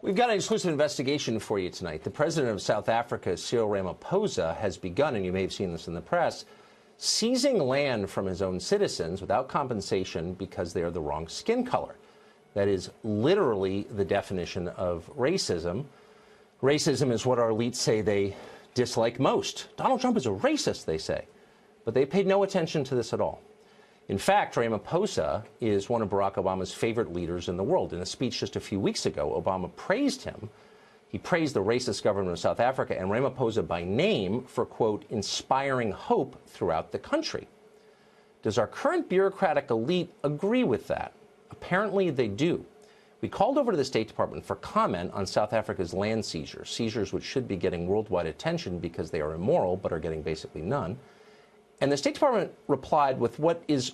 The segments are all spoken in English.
We've got an exclusive investigation for you tonight. The president of South Africa, Cyril Ramaphosa, has begun, and you may have seen this in the press, seizing land from his own citizens without compensation because they are the wrong skin color. That is literally the definition of racism. Racism is what our elites say they dislike most. Donald Trump is a racist, they say. But they paid no attention to this at all. In fact, Ramaphosa is one of Barack Obama's favorite leaders in the world. In a speech just a few weeks ago, Obama praised him. He praised the racist government of South Africa and Ramaphosa by name for, quote, inspiring hope throughout the country. Does our current bureaucratic elite agree with that? Apparently they do. We called over to the State Department for comment on South Africa's land seizures, seizures which should be getting worldwide attention because they are immoral but are getting basically none. And the State Department replied with what is,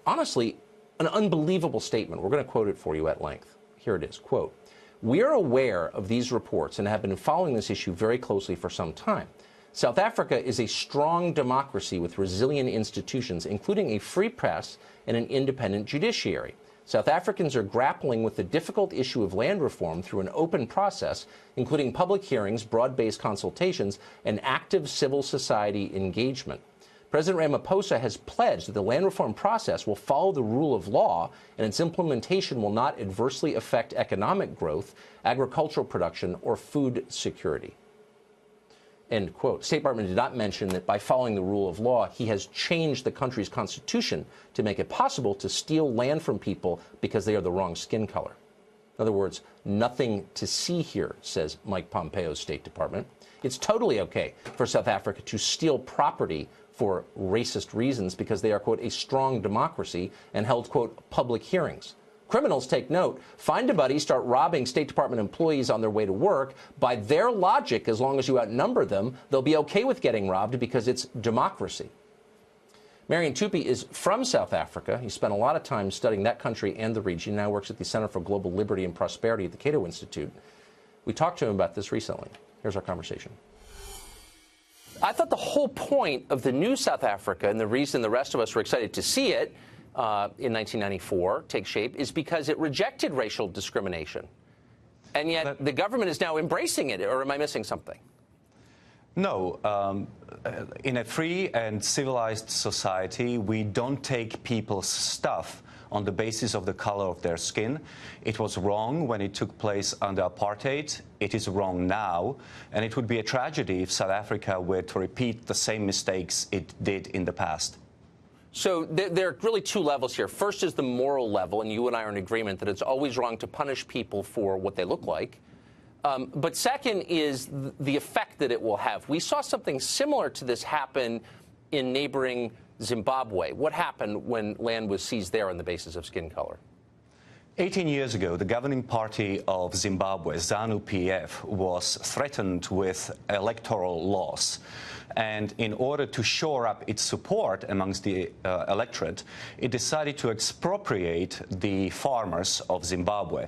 honestly, an unbelievable statement. We're going to quote it for you at length. Here it is, quote, "We are aware of these reports and have been following this issue very closely for some time. South Africa is a strong democracy with resilient institutions, including a free press and an independent judiciary. South Africans are grappling with the difficult issue of land reform through an open process, including public hearings, broad-based consultations, and active civil society engagement. President Ramaphosa has pledged that the land reform process will follow the rule of law and its implementation will not adversely affect economic growth, agricultural production, or food security." End quote. State Department did not mention that by following the rule of law, he has changed the country's constitution to make it possible to steal land from people because they are the wrong skin color. In other words, nothing to see here, says Mike Pompeo's State Department. It's totally okay for South Africa to steal property for racist reasons because they are, quote, a strong democracy and held, quote, public hearings. Criminals, take note, find a buddy, start robbing State Department employees on their way to work. By their logic, as long as you outnumber them, they'll be okay with getting robbed because it's democracy. Marian Tupy is from South Africa. He spent a lot of time studying that country and the region. He now works at the Center for Global Liberty and Prosperity at the Cato Institute. We talked to him about this recently. Here's our conversation. I thought the whole point of the new South Africa and the reason the rest of us were excited to see it in 1994 take shape is because it rejected racial discrimination. And yet the government is now embracing it. Or am I missing something? No. In a free and civilized society, we don't take people's stuff on the basis of the color of their skin. It was wrong when it took place under apartheid. It is wrong now. And it would be a tragedy if South Africa were to repeat the same mistakes it did in the past. So there are really two levels here. First is the moral level, and you and I are in agreement that it's always wrong to punish people for what they look like. But second is the effect that it will have. We saw something similar to this happen in neighboring Zimbabwe. What happened when land was seized there on the basis of skin color? 18 years ago, the governing party of Zimbabwe, ZANU-PF, was threatened with electoral loss. And in order to shore up its support amongst the electorate, it decided to expropriate the farmers of Zimbabwe.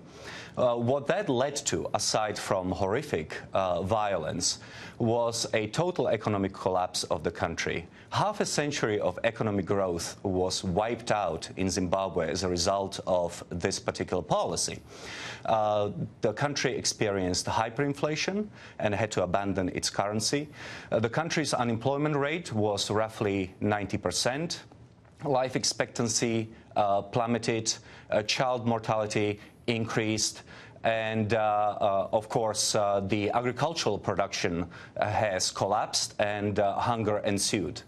What that led to, aside from horrific violence, was a total economic collapse of the country. Half a century of economic growth was wiped out in Zimbabwe as a result of this particular policy. The country experienced hyperinflation and had to abandon its currency. The country's unemployment rate was roughly 90%. Life expectancy plummeted. Child mortality increased. And, of course, the agricultural production has collapsed and hunger ensued.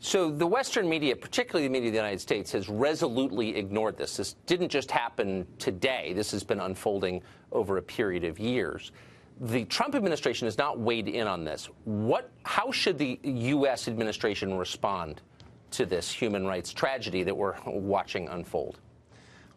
So the Western media, particularly the media of the United States, has resolutely ignored this. This didn't just happen today. This has been unfolding over a period of years. The Trump administration has not weighed in on this. How should the U.S. administration respond to this human rights tragedy that we're watching unfold?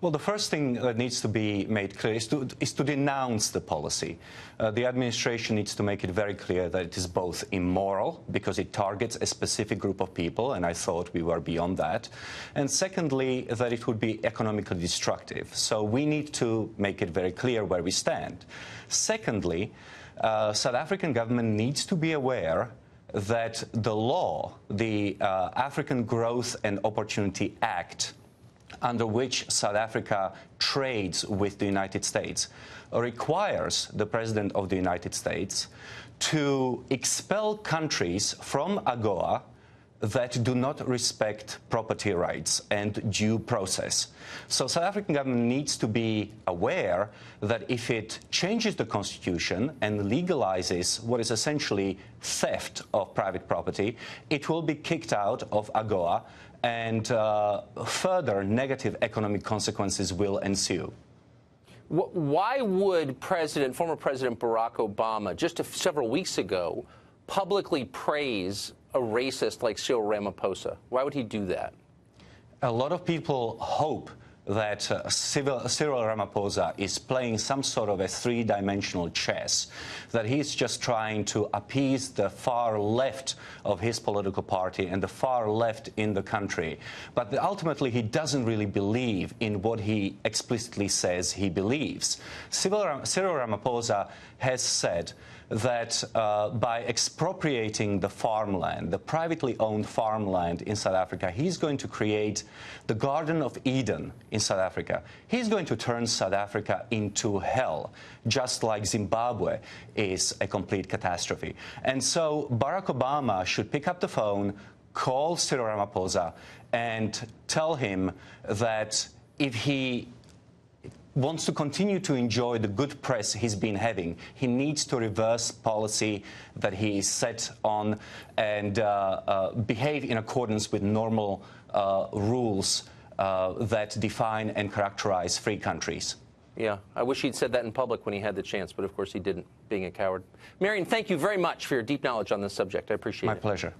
Well, the first thing that needs to be made clear is to denounce the policy. The administration needs to make it very clear that it is both immoral, because it targets a specific group of people, and I thought we were beyond that. And secondly, that it would be economically destructive. So we need to make it very clear where we stand. Secondly, South African government needs to be aware that the law, the African Growth and Opportunity Act, under which South Africa trades with the United States requires the President of the United States to expel countries from AGOA that do not respect property rights and due process. So South African government needs to be aware that if it changes the constitution and legalizes what is essentially theft of private property, it will be kicked out of AGOA, and further negative economic consequences will ensue. Why would former President Barack Obama, just several weeks ago, publicly praise a racist like Cyril Ramaphosa? Why would he do that? A lot of people hope that Cyril Ramaphosa is playing some sort of a three-dimensional chess, that he's just trying to appease the far left of his political party and the far left in the country. But ultimately, he doesn't really believe in what he explicitly says he believes. Cyril Ramaphosa has said that by expropriating the farmland, the privately owned farmland in South Africa, he's going to create the Garden of Eden in South Africa. He's going to turn South Africa into hell, just like Zimbabwe is a complete catastrophe. And so Barack Obama should pick up the phone, call Cyril Ramaphosa, and tell him that if he wants to continue to enjoy the good press he's been having, he needs to reverse policy that he is set on and behave in accordance with normal rules that define and characterize free countries. Yeah, I wish he'd said that in public when he had the chance, but of course he didn't, being a coward. Marion, thank you very much for your deep knowledge on this subject. I appreciate it. My pleasure.